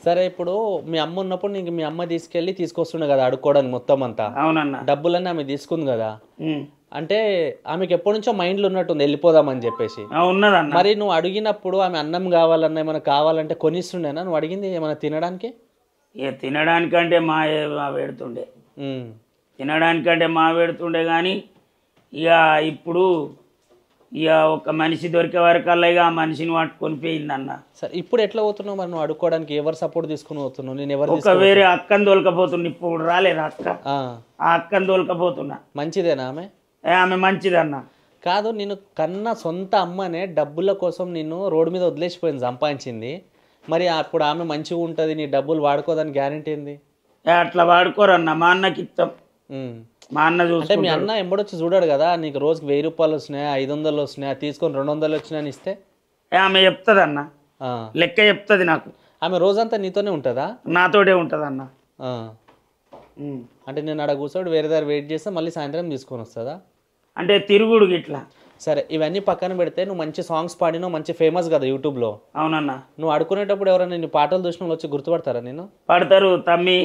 సరే ఇప్పుడు మీ అమ్మ ఉన్నప్పుడు నీకు మీ అమ్మ తీసుకొస్తుండే కదా అడుక్కోవడానికి మొత్తం అంతా. అవునన్నా. డబ్బులన్నీ ఆమె తీసుకుంది కదా. ఉమ్. అంటే ఆమెకి ఎప్పటి నుంచో మైండ్లో ఉన్నట్టుంది వెళ్ళిపోదామని చెప్పేసి. ఉన్నదన్న. మరి నువ్వు అడిగినప్పుడు ఆమె అన్నం కావాలన్నా ఏమైనా కావాలంటే కొనిస్తుండేనా నువ్వు అడిగింది ఏమైనా తినడానికి? ఇక తినడానికంటే మా పెడుతుండే, తినడానికంటే మా పెడుతుండే కానీ ఇక ఇప్పుడు ఇక ఒక మనిషి దొరికే వరకల్లా ఇక ఆ మనిషిని పట్టుకొని పోయిందన్న. సరే ఇప్పుడు ఎట్లా పోతున్నావు మరి నువ్వు అడుక్కోవడానికి? ఎవరు సపోర్ట్ తీసుకుని పోతున్నావు? నేను ఎవరు ఒక వేరే అక్కని తోలుకపోతున్నా. ఇప్పుడు రాలేదు అక్క, ఆ అక్కని తోలుకపోతున్నా. మంచిదేనా ఆమె? ఆమె మంచిదన్న. కాదు, నేను కన్నా సొంత అమ్మనే డబ్బుల కోసం నిన్ను రోడ్డు మీద వదిలేసిపోయింది, సంపాదించింది. మరి అప్పుడు ఆమె మంచిగా ఉంటుంది, నీ డబ్బులు వాడుకోదని గ్యారెంటీ ఏంది? అట్లా వాడుకోరన్న, మా అన్నకి ఇస్తాం. మా అన్న అంటే మీ అన్న ఎంబడొచ్చి చూడాడు కదా, నీకు రోజుకి 1000 రూపాయలు వస్తున్నాయా, 500 వస్తున్నాయా, తీసుకొని 200 వచ్చినాయని ఇస్తే ఆమె చెప్తుంది అన్న, లెక్క చెప్తుంది నాకు. ఆమె రోజంతా నీతోనే ఉంటుందా? నాతోటే ఉంటుంది అన్న. అంటే నేను అక్కడ కూర్చోడు వేరే దగ్గర వెయిట్ చేస్తే మళ్ళీ సాయంత్రం తీసుకొని వస్తుందా? అంటే తిరుగుడు ఇట్లా. సరే, ఇవన్నీ పక్కన పెడితే నువ్వు మంచి సాంగ్స్ పాడినావు, మంచి ఫేమస్ కదా యూట్యూబ్లో. అవునన్నా. నువ్వు అడుకునేటప్పుడు ఎవరైనా నీ పాటలు చూసిన వాళ్ళు వచ్చి గుర్తుపడతారా నేను? పడతారు. తమ్మి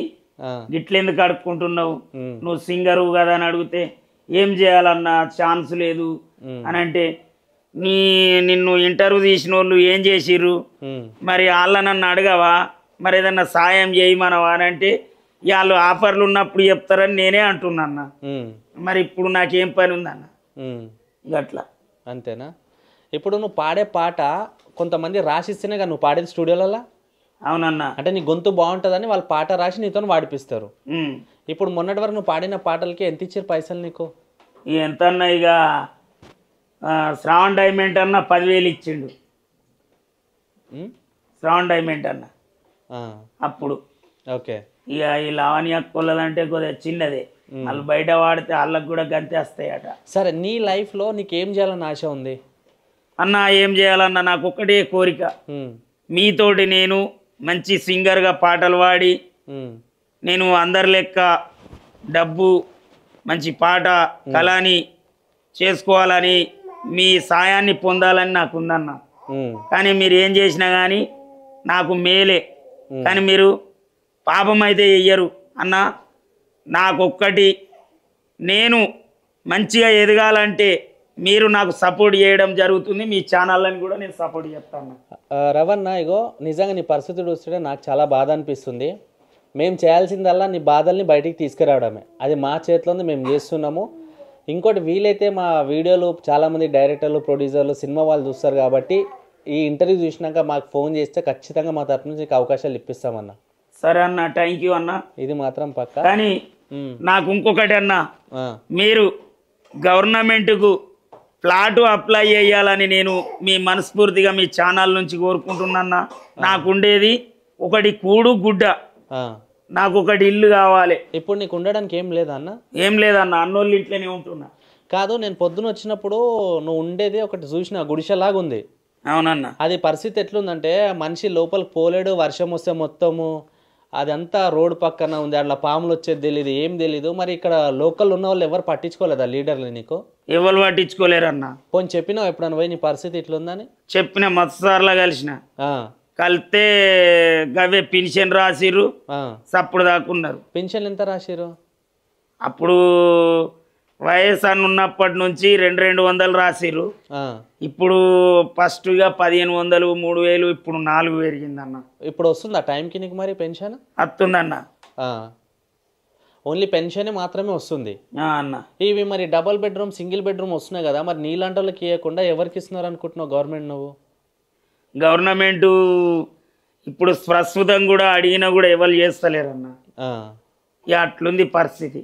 గిట్లెందుకు అడుక్కుంటున్నావు, నువ్వు సింగరు కదా అని అడిగితే ఏం చేయాలన్నా ఛాన్స్ లేదు అని అంటే, నిన్ను ఇంటర్వ్యూ తీసిన వాళ్ళు ఏం చేసిర్రు, మరి వాళ్ళ నన్ను అడగవా, మరి ఏదన్నా సాయం చేయమనవా అని అంటే వాళ్ళు ఆఫర్లు ఉన్నప్పుడు చెప్తారని నేనే అంటున్నా. మరి ఇప్పుడు నాకేం పని ఉందన్న? అట్లా అంతేనా? ఇప్పుడు నువ్వు పాడే పాట కొంతమంది రాసిస్తేనే కదా నువ్వు పాడేది స్టూడియోలలో? అవునన్నా. అంటే నీ గొంతు బాగుంటుందని వాళ్ళు పాట రాసి నీతో వాడిపిస్తారు. ఇప్పుడు మొన్నటి వరకు నువ్వు పాడిన పాటలకి ఎంత ఇచ్చారు పైసలు నీకు? ఎంత అన్నా ఇక శ్రావణ్ డైమండ్ అన్న 10,000 ఇచ్చిండు. శ్రావణ్ డైమండ్ అన్న అప్పుడు. ఓకే. ఇక ఈ లావణ్య కొల్లదంటే కొద్దిగా చిన్నదే, వాళ్ళు బయట వాడితే వాళ్ళకు కూడా గంతేస్తాయట. సరే, నీ లైఫ్లో నీకు ఏం చేయాలని ఆశ ఉంది అన్న? ఏం చేయాలన్నా నాకు ఒక్కటే కోరిక, మీతోటి నేను మంచి సింగర్గా పాటలు పాడి నేను అందరి లెక్క డబ్బు మంచి పాట కళని చేసుకోవాలని, మీ సాయాన్ని పొందాలని నాకు ఉందన్న. కానీ మీరు ఏం చేసినా కానీ నాకు మేలే, కానీ మీరు పాపం అయితే చెయ్యరు అన్న. నాకొక్కటి, నేను మంచిగా ఎదగాలంటే మీరు నాకు సపోర్ట్ చేయడం జరుగుతుంది, మీ ఛానళ్ళని కూడా నేను సపోర్ట్ చేస్తాను. రవణ, ఇగో నిజంగా నీ పరిస్థితి చూస్తుంటే నాకు చాలా బాధ అనిపిస్తుంది. మేము చేయాల్సిందల్లా నీ బాధల్ని బయటికి తీసుకురావడమే, అది మా చేతిలో ఉంది, మేము చేస్తున్నాము. ఇంకోటి, వీలైతే మా వీడియోలు చాలామంది డైరెక్టర్లు, ప్రొడ్యూసర్లు, సినిమా వాళ్ళు చూస్తారు కాబట్టి ఈ ఇంటర్వ్యూ చూసినాక మాకు ఫోన్ చేస్తే ఖచ్చితంగా మా తరపు నుంచి అవకాశాలు ఇప్పిస్తామన్నా. సరే అన్న, థ్యాంక్ యూ అన్న. ఇది మాత్రం పక్క. కానీ నాకు ఇంకొకటి అన్న, మీరు గవర్నమెంట్కు ప్లాటు అప్లై చేయాలని నేను మీ మనస్ఫూర్తిగా మీ ఛానల్ నుంచి కోరుకుంటున్నా. నాకుండేది ఒకటి కూడు గుడ్డ, నాకు ఒకటి ఇల్లు కావాలి. ఇప్పుడు నీకు ఉండడానికి ఏం లేదా అన్న? ఏం లేదన్న, అన్నోళ్ళు ఇంట్లోనే ఉంటున్నా. కాదు, నేను పొద్దున వచ్చినప్పుడు నువ్వు ఉండేది ఒకటి చూసిన గుడిసెలాగా ఉంది. అవునన్న. అది పరిస్థితి ఎట్లుందంటే మనిషి లోపలికి పోలేడు, వర్షం వస్తే మొత్తము అదంతా రోడ్డు పక్కన ఉంది, అట్లా పాములు వచ్చేది తెలీదు, ఏం తెలీదు. మరి ఇక్కడ లోకల్ ఉన్న వాళ్ళు ఎవరు పట్టించుకోలేదా లీడర్లు? నీకు ఎవరు పట్టించుకోలేరన్న. పోనీ చెప్పినావు ఎప్పుడన్నా పోయి నీ పరిస్థితి ఇట్లుందని? చెప్పిన మత్సార్లా కలిసిన, కలితే గవే పెన్షన్ రాసిర్రు, సప్పుడు దాకున్నారు. పెన్షన్ ఎంత రాసిర్రు? అప్పుడు వైఎస్ఆర్ ఉన్నప్పటి నుంచి 200 రాసిర్రు. ఇప్పుడు ఫస్ట్గా 1500, 3000, ఇప్పుడు 4 పెరిగిందన్న. ఇప్పుడు వస్తుందా టైంకి నీకు మరి పెన్షన్? వస్తుందన్న. ఓన్లీ పెన్షన్ మాత్రమే వస్తుంది అన్న. ఇవి మరి డబుల్ బెడ్రూమ్, సింగిల్ బెడ్రూమ్ వస్తున్నాయి కదా, మరి నీలాంటి వాళ్ళకి ఇవ్వకుండా ఎవరికి ఇస్తున్నారు అనుకుంటున్నావు గవర్నమెంట్? నువ్వు గవర్నమెంట్ ఇప్పుడు ప్రస్తుతం కూడా అడిగినా కూడా ఎవరు చేస్తలేరన్న. అట్లుంది పరిస్థితి.